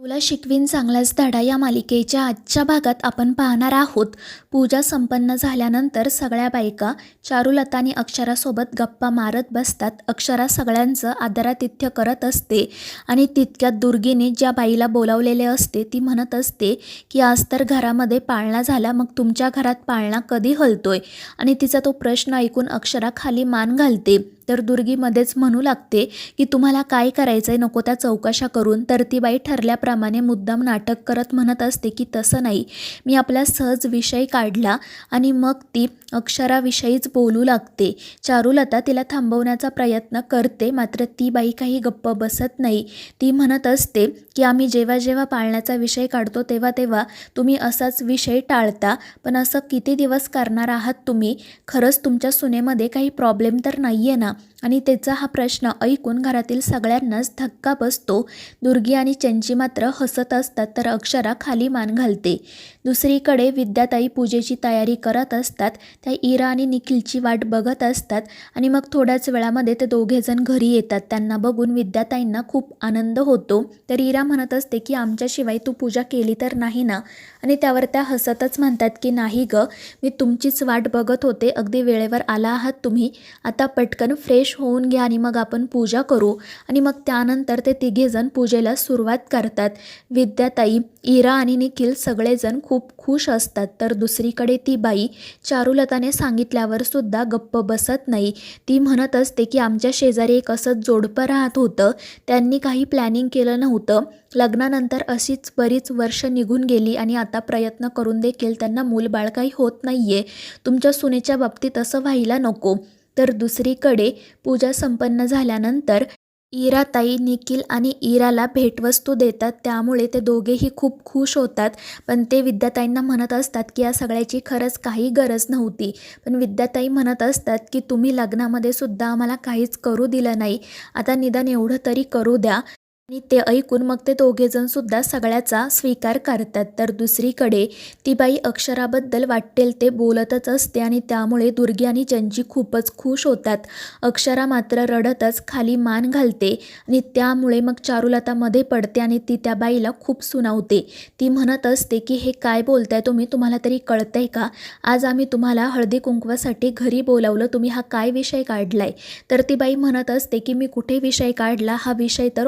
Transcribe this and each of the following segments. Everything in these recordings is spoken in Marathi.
तुला शिकवीन चांगलाच धडा या मालिकेच्या आजच्या भागात आपण पाहणार आहोत. पूजा संपन्न झाल्यानंतर सगळ्या बायका चारुलता आणि अक्षरासोबत गप्पा मारत बसतात. अक्षरा सगळ्यांचं आदरातिथ्य करत असते आणि तितक्यात दुर्गीने ज्या बाईला बोलावलेले असते ती म्हणत असते की आज तर घरामध्ये पाळणा झाला, मग तुमच्या घरात पाळणा कधी हलतोय. आणि तिचा तो प्रश्न ऐकून अक्षरा खाली मान घालते. तर दुर्गी मध्येच म्हणू लागते की तुम्हाला काय करायचंय, नको त्या चौकशा करून. तर ती बाई ठरल्याप्रमाणे मुद्दाम नाटक करत म्हणत असते की तसं नाही, मी आपला सहज विषय काढला. आणि मग ती अक्षराविषयीच बोलू लागते. चारुलता तिला थांबवण्याचा प्रयत्न करते, मात्र ती बाई काही गप्प बसत नाही. ती म्हणत असते की आम्ही जेव्हा जेव्हा पाळण्याचा विषय काढतो तेव्हा तेव्हा तुम्ही असाच विषय टाळता, पण असं किती दिवस करणार आहात तुम्ही. खरंच तुमच्या सुनेमध्ये काही प्रॉब्लेम तर नाही आहे ना. आणि त्याचा हा प्रश्न ऐकून घरातील सगळ्यांनाच धक्का बसतो. दुर्गी आणि चंची मात्र हसत असतात, तर अक्षरा खाली मान घालते. दुसरीकडे विद्याताई पूजेची तयारी करत असतात. त्या इरा आणि निखिलची वाट बघत असतात. आणि मग थोड्याच वेळामध्ये ते दोघेजण घरी येतात. त्यांना बघून विद्याताईंना खूप आनंद होतो. तर इरा म्हणत असते की आमच्याशिवाय तू पूजा केली तर नाही ना. आणि त्यावर त्या हसतच म्हणतात की नाही ग, मी तुमचीच वाट बघत होते, अगदी वेळेवर आला आहात तुम्ही. आता पटकन फ्रेश होऊन घ्या आणि मग आपण पूजा करू. आणि मग त्यानंतर ते तिघेजण पूजेला सुरुवात करतात. विद्याताई, इरा आणि निखिल सगळेजण खूप खुश असतात. तर दुसरीकडे ती बाई चारुलताने सांगितल्यावर सुद्धा गप्प बसत नाही. ती म्हणत असते की आमच्या शेजारी एक असंच जोडपं राहत होतं, त्यांनी काही प्लॅनिंग केलं नव्हतं. लग्नानंतर अशीच बरीच वर्ष निघून गेली आणि आता प्रयत्न करून देखील त्यांना मूलबाळ काही होत नाहीये. तुमच्या सुनेच्या बाबतीत असं व्हायला नको. तर दुसरीकडे पूजा संपन्न झाल्यानंतर इराताई निखिल आणि इराला भेटवस्तू देतात, त्यामुळे ते दोघेही खूप खुश होतात. पण ते विद्याताईंना म्हणत असतात की या सगळ्याची खरंच काही गरज नव्हती. पण विद्याताई म्हणत असतात की तुम्ही लग्नामध्ये सुद्धा आम्हाला काहीच करू दिलं नाही, आता निदान एवढं तरी करू द्या. आणि ते ऐकून मग ते दोघेजण सुद्धा सगळ्याचा स्वीकार करतात. तर दुसरीकडे ती बाई अक्षराबद्दल वाटेल ते बोलतच असते आणि त्यामुळे दुर्गी आणि चंची खूपच खुश होतात. अक्षरा मात्र रडतच खाली मान घालते आणि त्यामुळे मग चारुलता मध्ये पडते आणि ती त्या बाईला खूप सुनावते. ती म्हणत असते की हे काय बोलताय तुम्ही, तुम्हाला तरी कळतंय का, आज आम्ही तुम्हाला हळदी कुंकवासाठी घरी बोलावलं, तुम्ही हा काय विषय काढलाय. तर ती बाई म्हणत असते की मी कुठे विषय काढला, हा विषय तर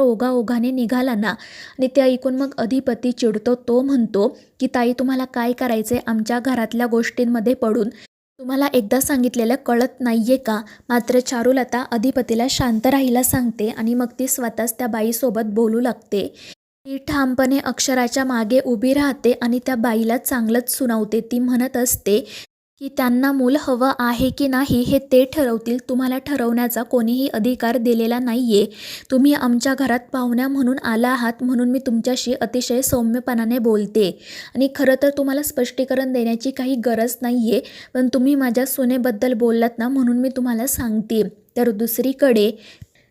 ओघाने निघाला ना. आणि ते ऐकून मग अधिपती चिडतो. तो म्हणतो की ताई, तुम्हाला काय करायचे आमच्या घरातल्या गोष्टींमध्ये पडून, तुम्हाला एकदा सांगितलेलं कळत नाहीये का. मात्र चारुलता अधिपतीला शांत राहायला सांगते आणि मग ती स्वतःच त्या बाईसोबत बोलू लागते. ती ठामपणे अक्षराच्या मागे उभी राहते आणि त्या बाईला चांगलंच सुनावते. ती म्हणत असते की त्यांना मूल हवं आहे की नाही हे ते ठरवतील, तुम्हाला ठरवण्याचा कोणीही अधिकार दिलेला नाहीये. तुम्ही आमच्या घरात पाहुण्या म्हणून आला आहात, म्हणून मी तुमच्याशी अतिशय सौम्यपणाने बोलते. आणि खरं तर तुम्हाला स्पष्टीकरण देण्याची काही गरज नाहीये, पण तुम्ही माझ्या सुनेबद्दल बोललात ना, म्हणून मी तुम्हाला सांगते. तर दुसरीकडे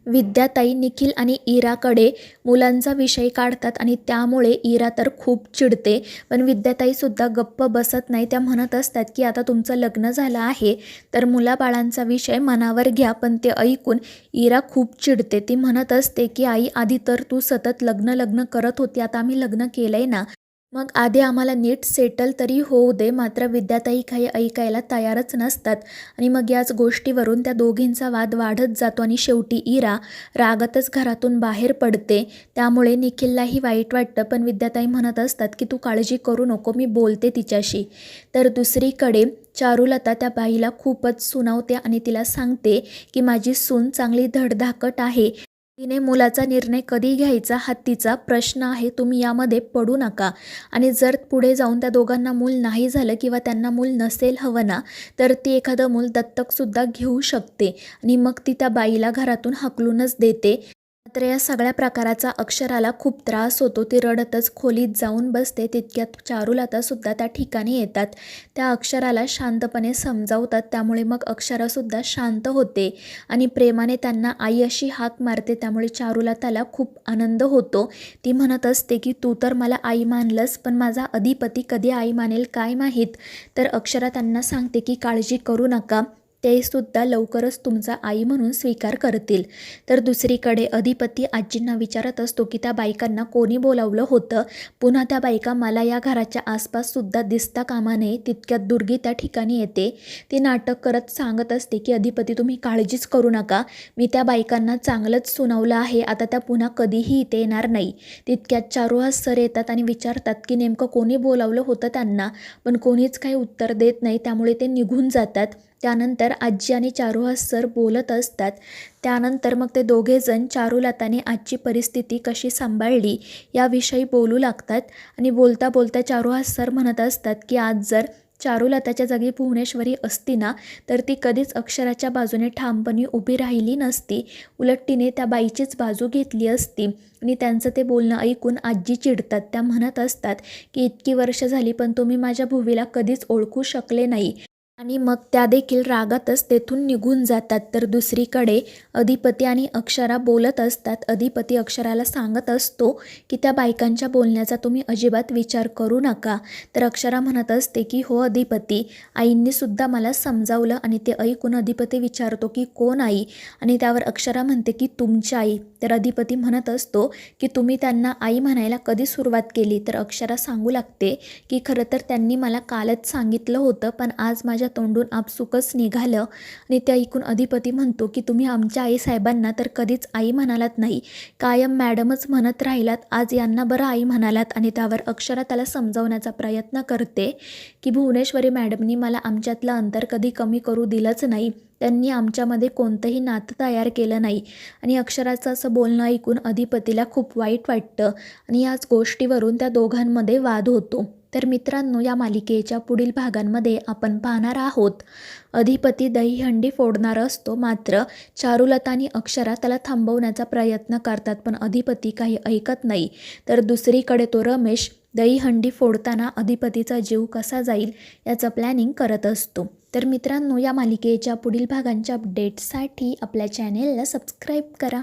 विद्याताई निखिल आणि इराकडे मुलांचा विषय काढतात आणि त्यामुळे इरा तर खूप चिडते. पण विद्याताईसुद्धा गप्प बसत नाही. त्या म्हणत असतात की आता तुमचं लग्न झालं आहे तर मुलाबाळांचा विषय मनावर घ्या. पण ते ऐकून इरा खूप चिडते. ती म्हणत असते की आई, आधी तर तू सतत लग्न लग्न करत होती, आता आम्ही लग्न केलंय ना, मग आधी आम्हाला नीट सेटल तरी होऊ दे. मात्र विद्याताई काही ऐकायला तयारच नसतात. आणि मग याच गोष्टीवरून त्या दोघींचा वाद वाढत जातो आणि शेवटी इरा रागातच घरातून बाहेर पडते. त्यामुळे निखिललाही वाईट वाटतं. पण विद्याताई म्हणत असतात की तू काळजी करू नको, मी बोलते तिच्याशी. तर दुसरीकडे चारुलता त्या बाईला खूपच सुनावते आणि तिला सांगते की माझी सून चांगली धडधाकट आहे, तिने मुलाचा निर्णय कधी घ्यायचा हा तिचा प्रश्न आहे, तुम्ही यामध्ये पडू नका. आणि जर पुढे जाऊन त्या दोघांना मूल नाही झालं किंवा त्यांना मूल नसेल हवं ना, तर ती एखादं मूल दत्तकसुद्धा घेऊ शकते. आणि मग ती त्या बाईला घरातून हाकलूनच देते. मात्र या सगळ्या प्रकाराचा अक्षराला खूप त्रास होतो. ती रडतच खोलीत जाऊन बसते. तितक्यात चारुलतासुद्धा त्या ठिकाणी येतात. त्या अक्षराला शांतपणे समजावतात. त्यामुळे मग अक्षरासुद्धा शांत होते आणि प्रेमाने त्यांना आई अशी हाक मारते. त्यामुळे चारुलताला खूप आनंद होतो. ती म्हणत असते की तू तर मला आई मानलंस, पण माझा अधिपती कधी आई मानेल काय माहीत. तर अक्षरा त्यांना सांगते की काळजी करू नका, ते सुद्धा लवकरच तुमचा आई म्हणून स्वीकार करतील. तर दुसरीकडे अधिपती आजींना विचारत असतो की त्या बायकांना कोणी बोलावलं होतं. पुन्हा त्या बायका मला या घराच्या आसपाससुद्धा दिसता कामा नये तितक्यात दुर्गी त्या ठिकाणी येते. ती नाटक करत सांगत असते की अधिपती तुम्ही काळजीच करू नका, मी त्या बायकांना चांगलंच सुनावलं आहे, आता त्या पुन्हा कधीही इथे येणार नाही. तितक्यात चारुहास सर येतात आणि विचारतात की नेमकं कोणी बोलावलं होतं त्यांना, पण कोणीच काही उत्तर देत नाही. त्यामुळे ते निघून जातात. त्यानंतर आजी आणि चारुहास सर बोलत असतात. त्यानंतर मग ते दोघेजण चारुलताने आजची परिस्थिती कशी सांभाळली याविषयी बोलू लागतात. आणि बोलता बोलता चारुहास सर म्हणत असतात की आज जर चारुलताच्या जागी भुवनेश्वरी असती ना, तर ती कधीच अक्षराच्या बाजूने ठामपणे उभी राहिली नसती. उलट तिने त्या बाईचीच बाजू घेतली असती. आणि त्यांचं ते बोलणं ऐकून आजी चिडतात. त्या म्हणत असतात की इतकी वर्ष झाली पण तुम्ही माझ्या भुवीला कधीच ओळखू शकले नाही. आणि मग त्या देखील रागातच तेथून निघून जातात. तर दुसरीकडे अधिपती आणि अक्षरा बोलत असतात. अधिपती अक्षराला सांगत असतो की त्या बायकांच्या बोलण्याचा तुम्ही अजिबात विचार करू नका. तर अक्षरा म्हणत असते की हो अधिपती, आईंनीसुद्धा मला समजावलं. आणि ते ऐकून अधिपती विचारतो की कोण आई? आणि त्यावर अक्षरा म्हणते की तुमची आई. तर अधिपती म्हणत असतो की तुम्ही त्यांना आई म्हणायला कधी सुरुवात केली? तर अक्षरा सांगू लागते की खरं तर त्यांनी मला कालच सांगितलं होतं, पण आज माझ्या तोंडून आपसुकच निघालं. आणि ते ऐकून अधिपती म्हणतो की तुम्ही आमच्या आईसाहेबांना तर कधीच आई म्हणालात नाही, कायम मॅडमच म्हणत राहिलात, आज यांना बरं आई म्हणालात. आणि त्यावर अक्षरा त्याला समजावण्याचा प्रयत्न करते की भुवनेश्वरी मॅडमनी मला आमच्यातलं अंतर कधी कमी करू दिलंच नाही, त्यांनी आमच्यामध्ये कोणतंही नातं तयार केलं नाही. आणि अक्षराचं असं बोलणं ऐकून अधिपतीला खूप वाईट वाटतं. आणि याच गोष्टीवरून त्या दोघांमध्ये वाद होतो. तर मित्रांनो, या मालिकेच्या पुढील भागांमध्ये आपण पाहणार आहोत अधिपती दहीहंडी फोडणार असतो, मात्र चारुलता आणि अक्षरा त्याला थांबवण्याचा प्रयत्न करतात, पण अधिपती काही ऐकत नाही. तर दुसरीकडे तो रमेश दहीहंडी फोडताना अधिपतीचा जीव कसा जाईल याचं प्लॅनिंग करत असतो. तर मित्रांनो, या मालिकेच्या पुढील भागांच्या अपडेट्ससाठी आपल्या चॅनेलला सबस्क्राईब करा.